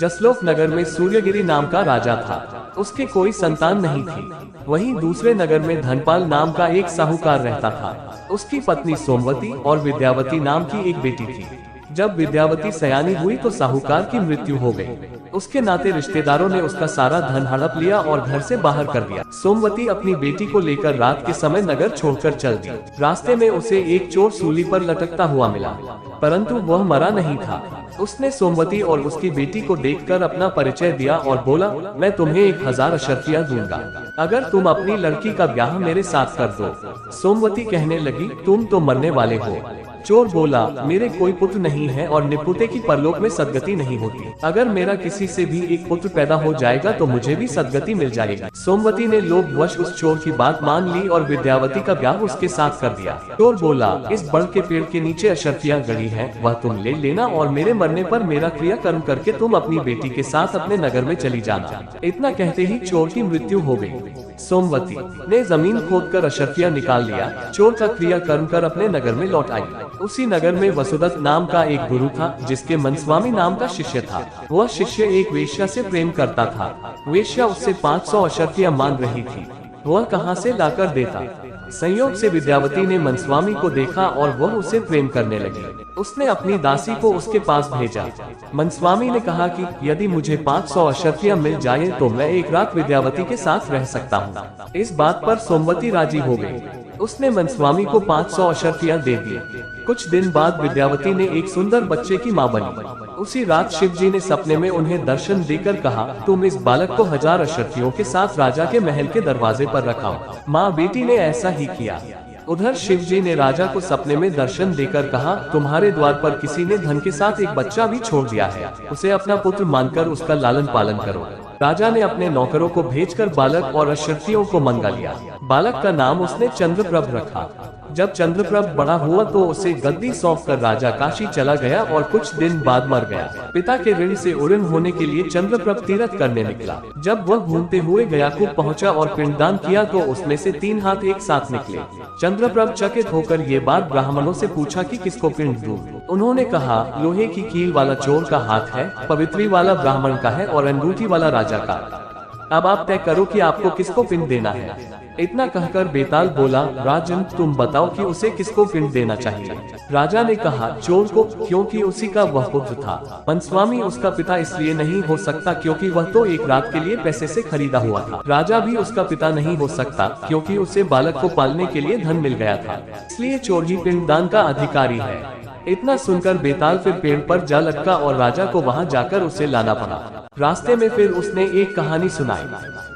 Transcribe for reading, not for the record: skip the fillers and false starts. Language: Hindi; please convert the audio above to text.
जसलोक नगर में सूर्यगिरी नाम का राजा था। उसके कोई संतान नहीं थी। वहीं दूसरे नगर में धनपाल नाम का एक साहूकार रहता था। उसकी पत्नी सोमवती और विद्यावती नाम की एक बेटी थी। जब विद्यावती सयानी हुई तो साहूकार की मृत्यु हो गई। उसके नाते रिश्तेदारों ने उसका सारा धन हड़प लिया और घर से बाहर कर दिया। सोमवती अपनी बेटी को लेकर रात के समय नगर छोड़कर चल दी। रास्ते में उसे एक चोर सूली पर लटकता हुआ मिला, परंतु वह मरा नहीं था। उसने सोमवती और उसकी बेटी को देखकर अपना परिचय दिया और बोला, मैं तुम्हें 1000 अशर्फियाँ दूंगा अगर तुम अपनी लड़की का ब्याह मेरे साथ कर दो। सोमवती कहने लगी, तुम तो मरने वाले हो। चोर बोला, मेरे कोई पुत्र नहीं है और निपुते की परलोक में सदगति नहीं होती। अगर मेरा किसी से भी एक पुत्र पैदा हो जाएगा तो मुझे भी सदगति मिल जाएगी। सोमवती ने लोभवश उस चोर की बात मान ली और विद्यावती का ब्याह उसके साथ कर दिया। चोर बोला, इस बड़ के पेड़ के नीचे अशर्फियाँ गड़ी है, वह तुम ले लेना और मेरे मरने पर मेरा क्रियाकर्म करके तुम अपनी बेटी के साथ अपने नगर में चली जाना। इतना कहते ही चोर की मृत्यु हो गई। सोमवती ने जमीन खोदकर अशर्फियाँ निकाल लिया। चोर का क्रियाकर्म कर अपने नगर में लौट आई। उसी नगर में वसुदत्त नाम का एक गुरु था, जिसके मनस्वामी नाम का शिष्य था। वह शिष्य एक वेश्या से प्रेम करता था। वेश्या उससे 500 अशर्फियाँ मांग रही थी। वह कहां से लाकर देता। संयोग से विद्यावती ने मनस्वामी को देखा और वह उसे प्रेम करने लगी। उसने अपनी दासी को उसके पास भेजा। मनस्वामी ने कहा कि यदि मुझे 500 अशर्फियाँ मिल जाए तो मैं एक रात विद्यावती के साथ रह सकता हूँ। इस बात पर सोमवती राजी हो गई। उसने मनस्वामी को 500 अशर्फियाँ दे दी। कुछ दिन बाद विद्यावती ने एक सुंदर बच्चे की मां बनी। उसी रात शिवजी ने सपने में उन्हें दर्शन देकर कहा, तुम इस बालक को 1000 अशर्फियों के साथ राजा के महल के दरवाजे पर रखाओ। माँ बेटी ने ऐसा ही किया। उधर शिवजी ने राजा को सपने में दर्शन देकर कहा, तुम्हारे द्वार पर किसी ने धन के साथ एक बच्चा भी छोड़ दिया है, उसे अपना पुत्र मानकर उसका लालन पालन करो। राजा ने अपने नौकरों को भेजकर बालक और अशर्फियों को मंगा लिया। बालक का नाम उसने चंद्रप्रभ रखा। जब चंद्रप्रभ बड़ा हुआ तो उसे गद्दी सौंपकर राजा काशी चला गया और कुछ दिन बाद मर गया। पिता के ऋण से उऋण होने के लिए चंद्रप्रभ तीर्थ करने निकला। जब वह घूमते हुए गयाकूब पहुंचा और पिंडदान किया तो उसमें से 3 हाथ एक साथ निकले। चंद्रप्रभ चकित होकर ये बात ब्राह्मणों से पूछा कि किसको पिंड दूं। उन्होंने कहा, लोहे की कील वाला चोर का हाथ है, पवित्री वाला ब्राह्मण का है और अंगूठी वाला राजा का। अब आप तय करो कि आपको किसको पिंड देना है। इतना कहकर बेताल बोला, राजन तुम बताओ कि उसे किसको पिंड देना चाहिए। राजा ने कहा, चोर को, क्योंकि उसी का वह पुत्र था। मनस्वामी उसका पिता इसलिए नहीं हो सकता क्योंकि वह तो एक रात के लिए पैसे से खरीदा हुआ था। राजा भी उसका पिता नहीं हो सकता क्योंकि उसे बालक को पालने के लिए धन मिल गया था। इसलिए चोर ही पिंडदान का अधिकारी है। इतना सुनकर बेताल फिर पेड़ पर जा लटका और राजा को वहां जाकर उसे लाना पड़ा। रास्ते में फिर उसने एक कहानी सुनाई।